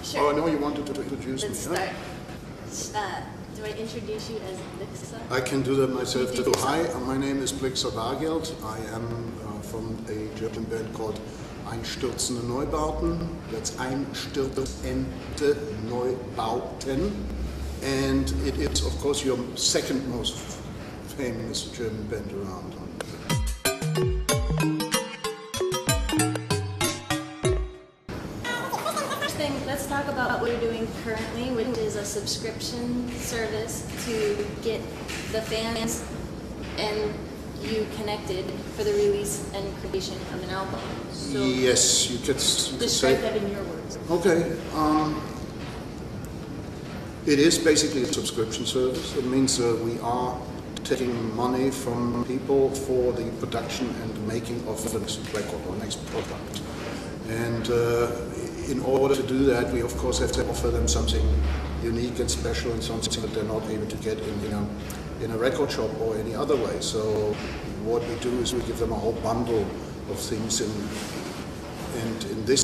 Sure. Oh, I know you wanted to introduce Let's me. start. Do I introduce you as Blixa? I can do that myself too. yourself. Hi, my name is Blixa Bargeld. I am from a German band called Einstürzende Neubauten. That's Einstürzende Neubauten. And it is, of course, your second most famous German band around. Let's talk about what you're doing currently, which is a subscription service to get the fans and you connected for the release and creation of an album. So yes, you could say. Describe that in your words. Okay. It is basically a subscription service. It means we are taking money from people for the production and the making of the next record or next product. And in order to do that, we of course have to offer them something unique and special and something that they're not able to get in a record shop or any other way. So what we do is we give them a whole bundle of things and in this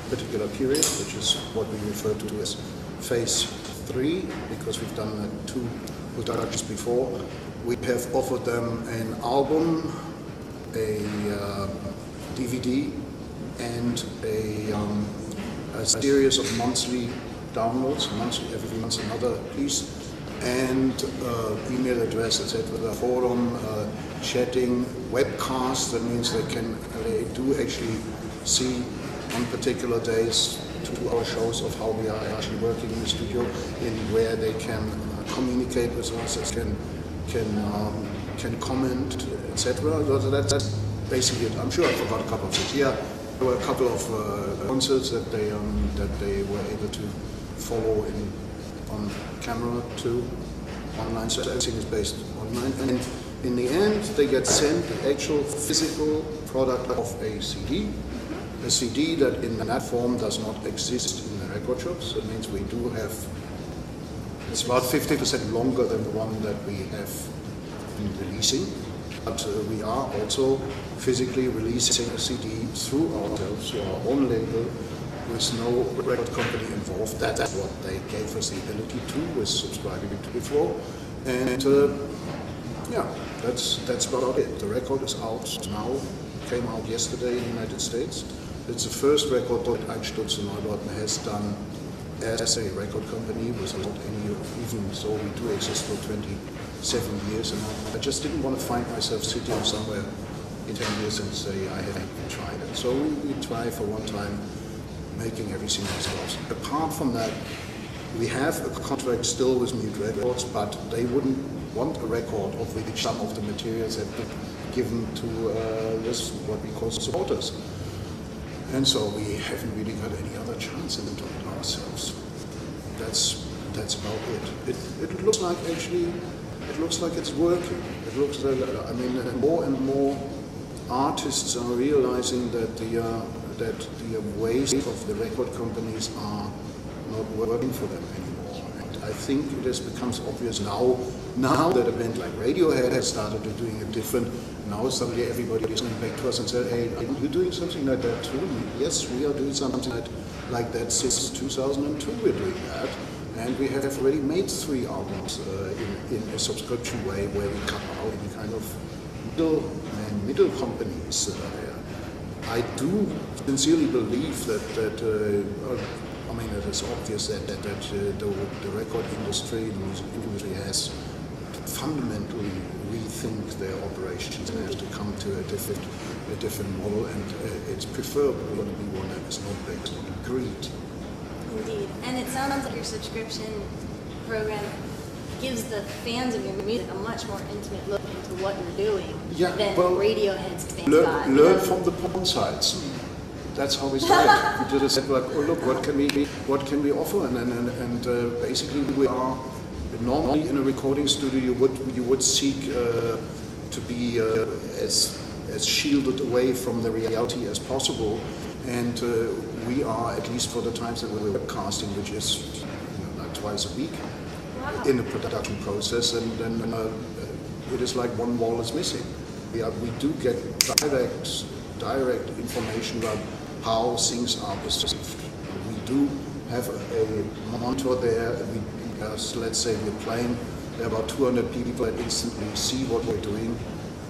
particular period, which is what we refer to as phase 3, because we've done 2 productions before, we have offered them an album, a DVD, and a series of monthly downloads, every month another piece, and email address, etc. Forum, chatting, webcast. That means they do actually see on particular days 2-hour shows of how we are actually working in the studio, in where they can communicate with us, can comment, etc. That's basically it. I'm sure I forgot a couple of things. Yeah. There were a couple of concerts that they were able to follow on camera too, online. So everything is based online, and in the end they get sent the actual physical product of a CD that in that form does not exist in the record shops. That means we do have. It's about 50% longer than the one that we have been releasing. But we are also physically releasing a CD through ourselves, through our own label, with no record company involved. That's what they gave us the ability to, with subscribing to before. And yeah, that's about it. The record is out now, came out yesterday in the United States. It's the first record that Einstürzende Neubauten has done as a record company without any, even though we do exist for 27 years, and I just didn't want to find myself sitting somewhere in 10 years and say I haven't tried it. So we try for one time making everything ourselves. Apart from that, we have a contract still with Mute Records, but they wouldn't want a record of which some of the materials have been given to this, what we call supporters. And so we haven't really got any other chance in doing it ourselves. That's about it. It looks like actually. It looks like it's working. It looks like, I mean, more and more artists are realizing that the ways of the record companies are not working for them anymore. And I think it has become obvious now that a band like Radiohead has started doing it different. Now suddenly everybody is coming back to us and said, hey, are you doing something like that too? Yes, we are doing something like that since 2002. We're doing that. And we have already made 3 albums in a subscription way, where we cut out any kind of middle companies that are there. I do sincerely believe that I mean, it is obvious that the record industry, the music industry, has to fundamentally rethink their operations and has to come to a different model, and it's preferably going to be one that is not based on greed. Indeed. And it sounds like your subscription program gives the fans of your music a much more intimate look into what you're doing than Radiohead's fans got. Learn from the porn sites. That's how we started. We just said, like, oh look, what can we offer? And basically we are normally in a recording studio. You would seek to be as shielded away from the reality as possible. And we are, at least for the times that we're webcasting, which is like twice a week in the production process, and then it is like one wall is missing. We do get direct information about how things are perceived. We do have a monitor there. So let's say we're playing, there are about 200 people that instantly see what we're doing,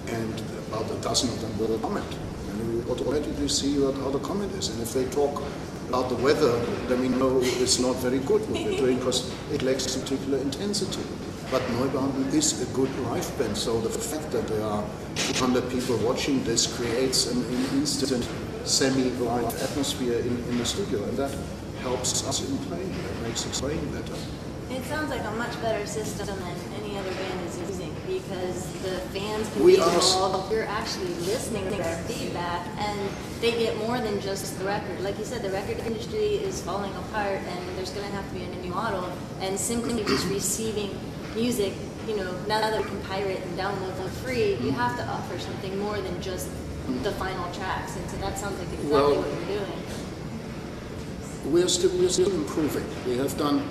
and about a dozen of them will comment. And we automatically see how the comment is. And if they talk about the weather, then we know it's not very good what we're doing because it lacks particular intensity. But Neubauten is a good live band, so the fact that there are 200 people watching this creates an instant semi-live atmosphere in the studio, and that helps us in playing. That makes us playing better. It sounds like a much better system than any other band is using because the fans can be involved. You're actually listening to their feedback, and they get more than just the record. Like you said, the record industry is falling apart, and there's going to have to be a new model. And simply just receiving music, you know, now that we can pirate and download for free, you have to offer something more than just the final tracks. And so that sounds like exactly what you're doing. We're still improving. We have done.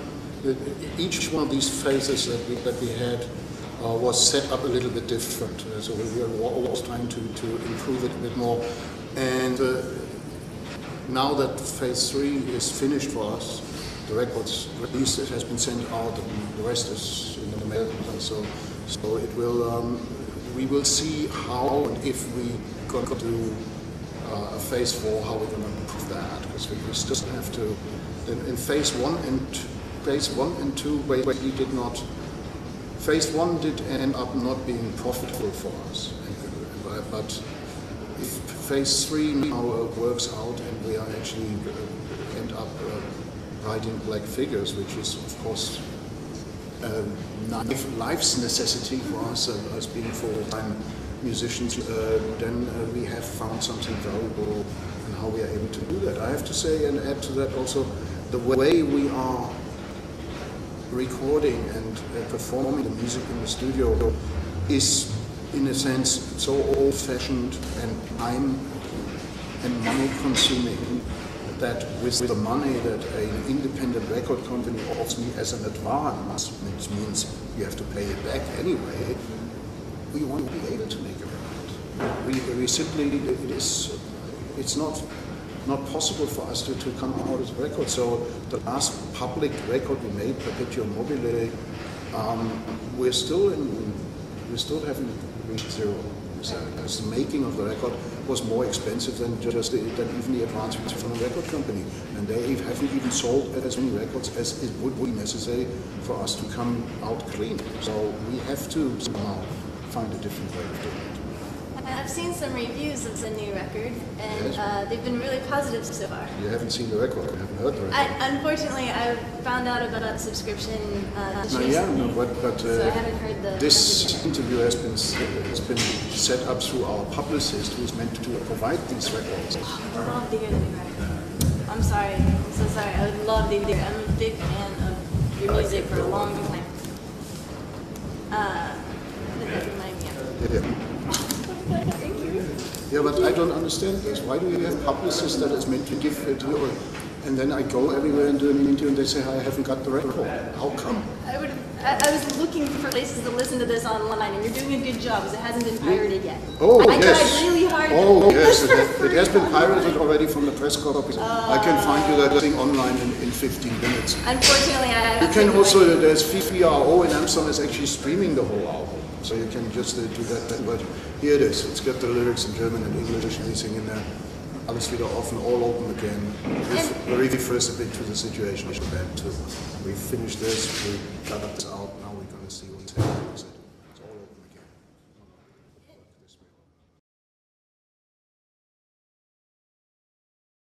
Each one of these phases that we had was set up a little bit different. So we were always trying to improve it a bit more. And now that phase 3 is finished for us, the record's released, it has been sent out, and the rest is in the mail. So it will. We will see how and if we going to do a phase 4, how we're going to improve that, because we still have to. In phase 1 and 2, we did not. Phase 1 did end up not being profitable for us, but if phase 3 now works out and we are actually end up writing black figures, which is of course life's necessity for us as being full-time musicians, then we have found something valuable in how we are able to do that. I have to say, and add to that also, the way we are recording and performing the music in the studio is, in a sense, so old-fashioned and time and money-consuming that with the money that an independent record company offers me as an advance, which means you have to pay it back anyway, we want to be able to make a record. We simply, it's not possible for us to come out with a record. So the last public record we made, Perpetuum Mobile, we still haven't reached zero. The making of the record was more expensive than even the advance from a record company, and they haven't even sold as many records as it would be necessary for us to come out clean. So we have to somehow find a different way of doing it. I've seen some reviews of the new record, and they've been really positive so far. You haven't seen the record, you haven't heard the record. Unfortunately, I found out about the subscription but so I haven't heard the this interview has been set up through our publicist, who's meant to provide these records. Oh, I love to hear the new record. I'm sorry, I'm so sorry. I would love to hear it. I'm a big fan of your music for a long time. That remind me of. Yeah, but I don't understand this. Why do you have publicists that is meant to give it, and then I go everywhere and do an interview and they say I haven't got the record? How come? I was looking for places to listen to this online, and you're doing a good job because it hasn't been pirated yet. Oh, I tried really hard. Oh, yes, it has been pirated already from the press copies. I can find you that thing online in 15 minutes. Unfortunately, I haven't. You can also, there's FIFIRO in Amsterdam is actually streaming the whole album. So you can just do that, but here it is. It's got the lyrics in German and English and everything in there. Alles wieder offen, all open again. We really first a bit to the situation. We finished this, we got this out, now we're going to see what's happening with it.